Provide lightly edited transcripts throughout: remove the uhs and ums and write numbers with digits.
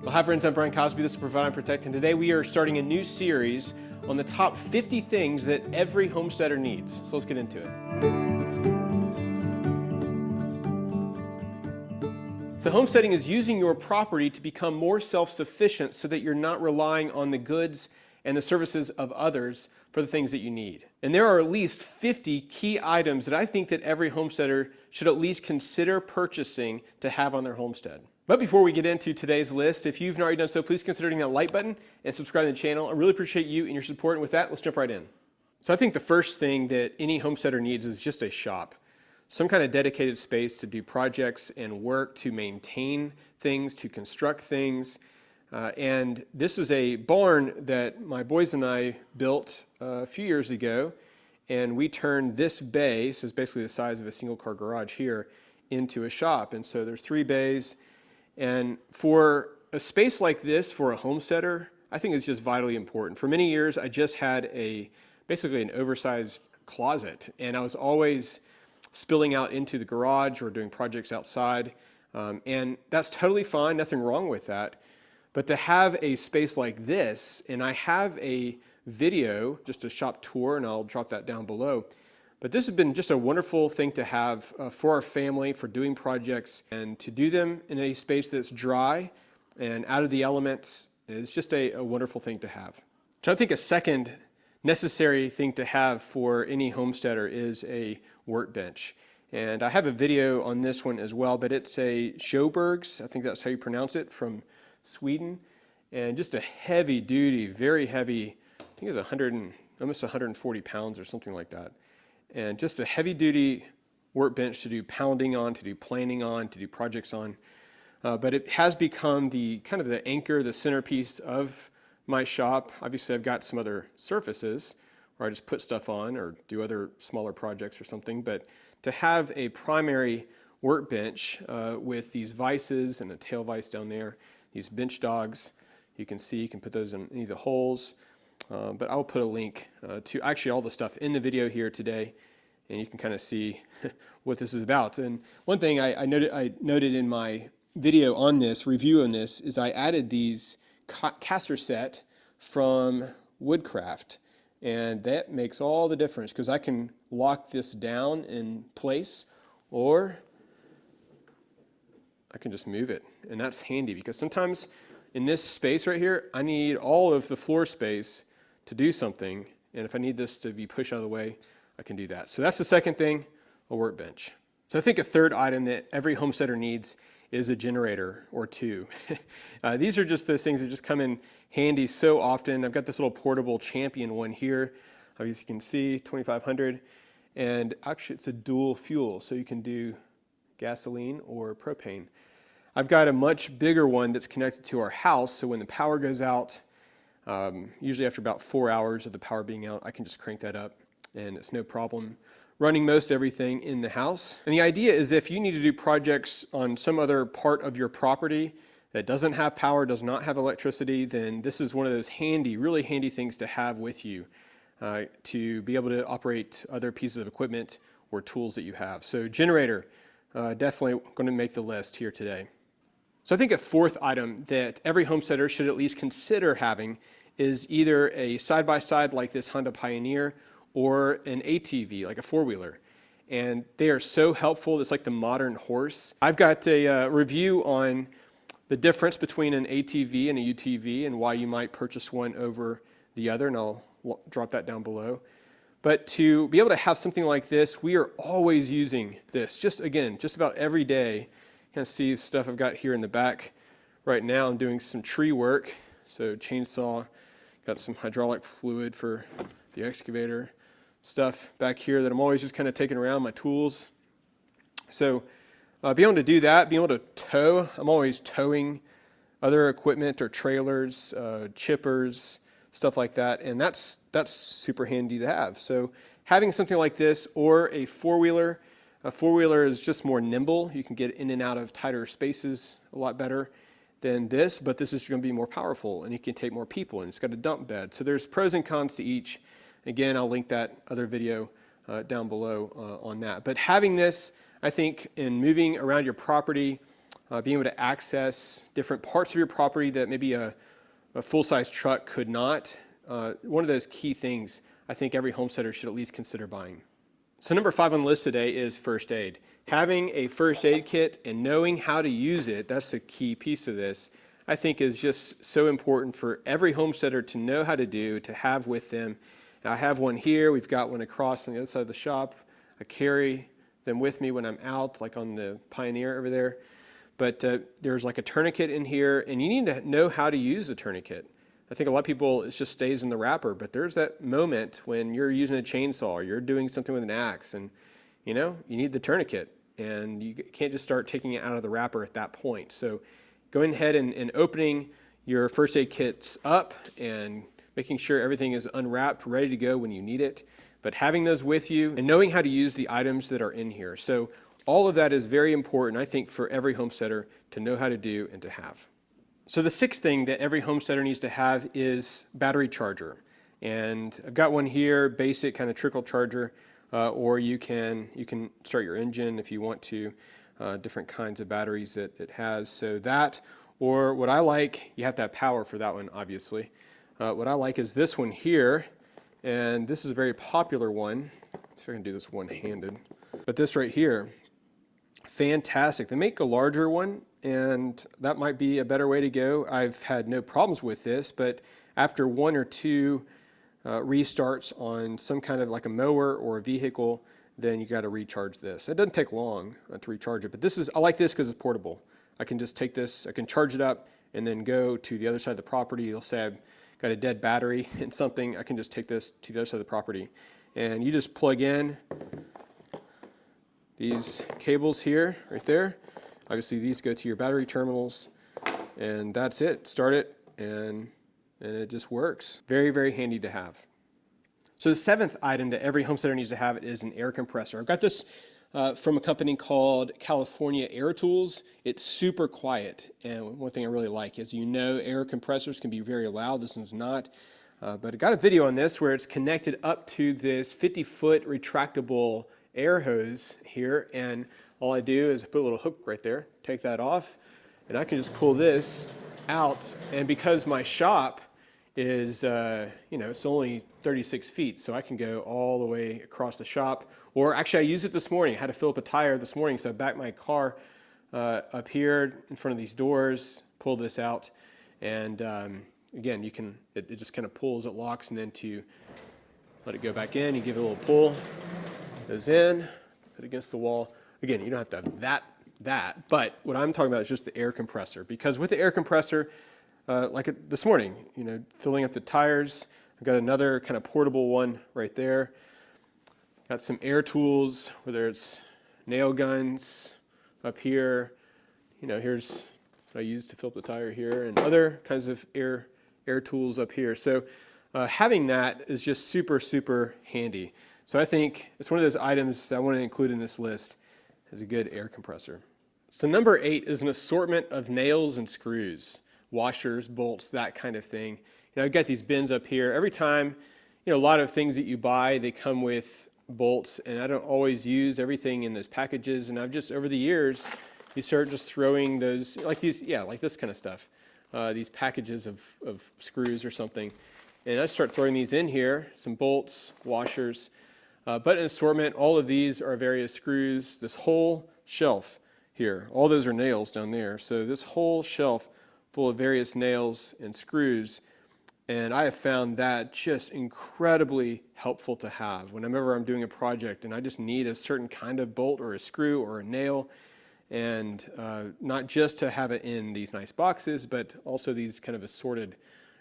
Well, hi friends, I'm Brian Cosby, this is Provide and Protect, and today we are starting a new series on the top 50 things that every homesteader needs. So let's get into it. So homesteading is using your property to become more self-sufficient so that you're not relying on the goods and the services of others for the things that you need. And there are at least 50 key items that I think that every homesteader should at least consider purchasing to have on their homestead. But before we get into today's list, if you've not already done so, please consider hitting that like button and subscribing to the channel. I really appreciate you and your support. And with that, let's jump right in. So I think the first thing that any homesteader needs is just a shop. Some kind of dedicated space to do projects and work, to maintain things, to construct things. And this is a barn that my boys and I built a few years ago. And we turned this bay, so it's basically the size of a single car garage here, into a shop. And so there's 3 bays. And for a space like this, for a homesteader, I think it's just vitally important. For many years, I just had basically an oversized closet, and I was always spilling out into the garage or doing projects outside. And that's totally fine, nothing wrong with that. But to have a space like this, and I have a video, just a shop tour, and I'll drop that down below. But this has been just a wonderful thing to have for our family, for doing projects, and to do them in a space that's dry and out of the elements is just a wonderful thing to have. So I think a second necessary thing to have for any homesteader is a workbench. And I have a video on this one as well, but it's a Sjöbergs, I think that's how you pronounce it, from Sweden. And just a heavy duty, very heavy, I think it's almost 140 pounds or something like that. And just a heavy-duty workbench to do pounding on, to do planing on, to do projects on. But it has become the kind of the anchor, the centerpiece of my shop. Obviously, I've got some other surfaces where I just put stuff on or do other smaller projects or something. But to have a primary workbench with these vices and a tail vise down there, these bench dogs, you can see, you can put those in any of the holes. But I'll put a link to actually all the stuff in the video here today, and you can kind of see what this is about. And one thing I noted in my video on this, review on this, is I added these caster set from Woodcraft, and that makes all the difference because I can lock this down in place, or I can just move it, and that's handy because sometimes in this space right here, I need all of the floor space to do something, and if I need this to be pushed out of the way, I can do that. So that's the second thing, a workbench. So I think a third item that every homesteader needs is a generator or two. These are just those things that just come in handy so often. I've got this little portable Champion one here, as you can see, 2500, and actually it's a dual fuel, so you can do gasoline or propane. I've got a much bigger one that's connected to our house, so when the power goes out, usually after about 4 hours of the power being out, I can just crank that up and it's no problem running most everything in the house. And the idea is if you need to do projects on some other part of your property that doesn't have power, does not have electricity, then this is one of those handy, really handy things to have with you to be able to operate other pieces of equipment or tools that you have. So generator, definitely going to make the list here today. So I think a fourth item that every homesteader should at least consider having is either a side-by-side like this Honda Pioneer or an ATV, like a four-wheeler. And they are so helpful. It's like the modern horse. I've got a review on the difference between an ATV and a UTV and why you might purchase one over the other, and I'll drop that down below. But to be able to have something like this, we are always using this. Just about every day. You can see the stuff I've got here in the back. Right now I'm doing some tree work. So chainsaw, got some hydraulic fluid for the excavator. Stuff back here that I'm always just kind of taking around, my tools. So being able to do that, being able to tow, I'm always towing other equipment or trailers, chippers, stuff like that. And that's super handy to have. So having something like this or a four-wheeler, a four-wheeler is just more nimble. You can get in and out of tighter spaces a lot better than this, but this is going to be more powerful and you can take more people, and it's got a dump bed. So there's pros and cons to each. Again, I'll link that other video down below on that. But having this, I think, in moving around your property, being able to access different parts of your property that maybe a full-size truck could not. One of those key things I think every homesteader should at least consider buying. So number 5 on the list today is first aid. Having a first aid kit and knowing how to use it, that's a key piece of this, I think is just so important for every homesteader to know how to do, to have with them. Now, I have one here. We've got one across on the other side of the shop. I carry them with me when I'm out, like on the Pioneer over there. But there's like a tourniquet in here, and you need to know how to use the tourniquet. I think a lot of people, it just stays in the wrapper, but there's that moment when you're using a chainsaw or you're doing something with an axe, and you need the tourniquet, and you can't just start taking it out of the wrapper at that point. So going ahead and opening your first aid kits up and making sure everything is unwrapped, ready to go when you need it, but having those with you and knowing how to use the items that are in here. So all of that is very important, I think, for every homesteader to know how to do and to have. So the 6th thing that every homesteader needs to have is battery charger. And I've got one here, basic kind of trickle charger, or you can start your engine if you want to, different kinds of batteries that it has. So that, or what I like, you have to have power for that one, obviously. What I like is this one here, and this is a very popular one. So I can do this one-handed. But this right here, fantastic. They make a larger one, and that might be a better way to go. I've had no problems with this, but after 1 or 2 restarts on some kind of like a mower or a vehicle, then you got to recharge this. It doesn't take long to recharge it, but I like this because it's portable. I can just take this, I can charge it up and then go to the other side of the property. You'll say I've got a dead battery in something, I can just take this to the other side of the property. And you just plug in these cables here, right there. Obviously these go to your battery terminals, and that's it. Start it, and it just works. Very, very handy to have. So the 7th item that every homesteader needs to have is an air compressor. I've got this from a company called California Air Tools. It's super quiet, and one thing I really like is, air compressors can be very loud. This one's not. But I got a video on this where it's connected up to this 50-foot retractable air hose here, and all I do is I put a little hook right there, take that off, and I can just pull this out. And because my shop is, it's only 36 feet, so I can go all the way across the shop. Or actually, I used it this morning. I had to fill up a tire this morning, so I backed my car up here in front of these doors, pull this out, and again, it just kind of pulls, it locks, and then to let it go back in, you give it a little pull, goes in, put it against the wall. Again, you don't have to have that, but what I'm talking about is just the air compressor, because with the air compressor, this morning, filling up the tires, I've got another kind of portable one right there. Got some air tools, whether it's nail guns up here, here's what I use to fill up the tire here, and other kinds of air tools up here. So having that is just super, super handy. So I think it's one of those items I want to include in this list as a good air compressor. So number 8 is an assortment of nails and screws, washers, bolts, that kind of thing. I've got these bins up here. Every time, a lot of things that you buy, they come with bolts, and I don't always use everything in those packages, and I've just, over the years, you start just throwing those, like this kind of stuff, these packages of screws or something, and I start throwing these in here, some bolts, washers, but an assortment. All of these are various screws. This whole shelf here, all those are nails down there, so this whole shelf full of various nails and screws. And I have found that just incredibly helpful to have whenever I'm doing a project and I just need a certain kind of bolt or a screw or a nail, and not just to have it in these nice boxes, but also these kind of assorted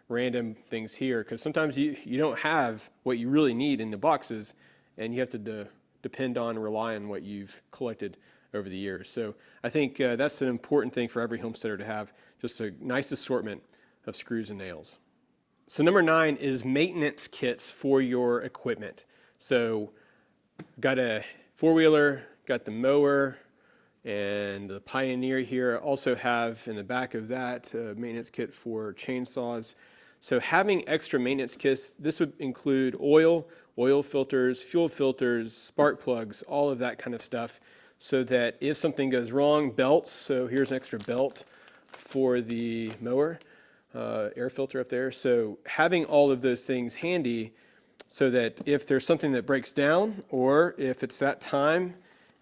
random things here, because sometimes you don't have what you really need in the boxes, and you have to depend on, rely on what you've collected over the years. So I think that's an important thing for every homesteader to have, just a nice assortment of screws and nails. So number 9 is maintenance kits for your equipment. So got a 4-wheeler, got the mower, and the Pioneer here. I also have in the back of that a maintenance kit for chainsaws. So having extra maintenance kits, this would include oil filters, fuel filters, spark plugs, all of that kind of stuff. so that if something goes wrong, belts, so here's an extra belt for the mower, air filter up there. So having all of those things handy so that if there's something that breaks down, or if it's that time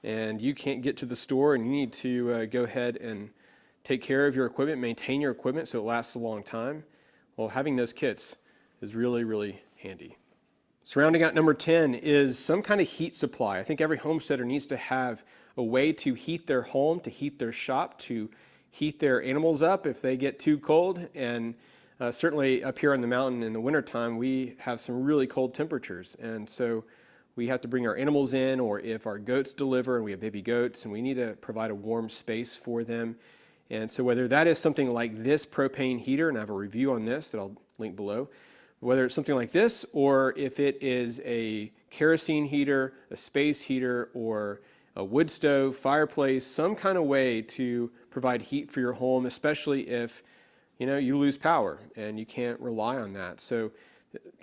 and you can't get to the store and you need to go ahead and take care of your equipment, maintain your equipment so it lasts a long time, well, having those kits is really, really handy. So rounding out number 10 is some kind of heat supply. I think every homesteader needs to have a way to heat their home, to heat their shop, to heat their animals up if they get too cold. And certainly up here on the mountain in the wintertime, we have some really cold temperatures. And so we have to bring our animals in, or if our goats deliver and we have baby goats, and we need to provide a warm space for them. And so whether that is something like this propane heater, and I have a review on this that I'll link below, whether it's something like this, or if it is a kerosene heater, a space heater, or a wood stove, fireplace, some kind of way to provide heat for your home, especially if you lose power and you can't rely on that. So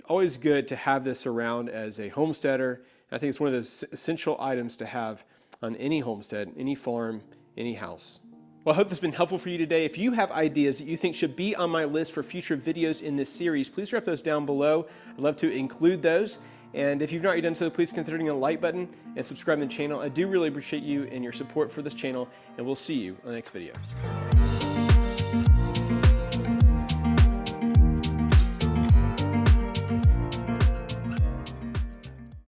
always good to have this around as a homesteader. I think it's one of those essential items to have on any homestead, any farm, any house. Well, I hope this has been helpful for you today. If you have ideas that you think should be on my list for future videos in this series, please drop those down below. I'd love to include those. And if you've not already done so, please consider hitting the like button and subscribing to the channel. I do really appreciate you and your support for this channel, and we'll see you on the next video.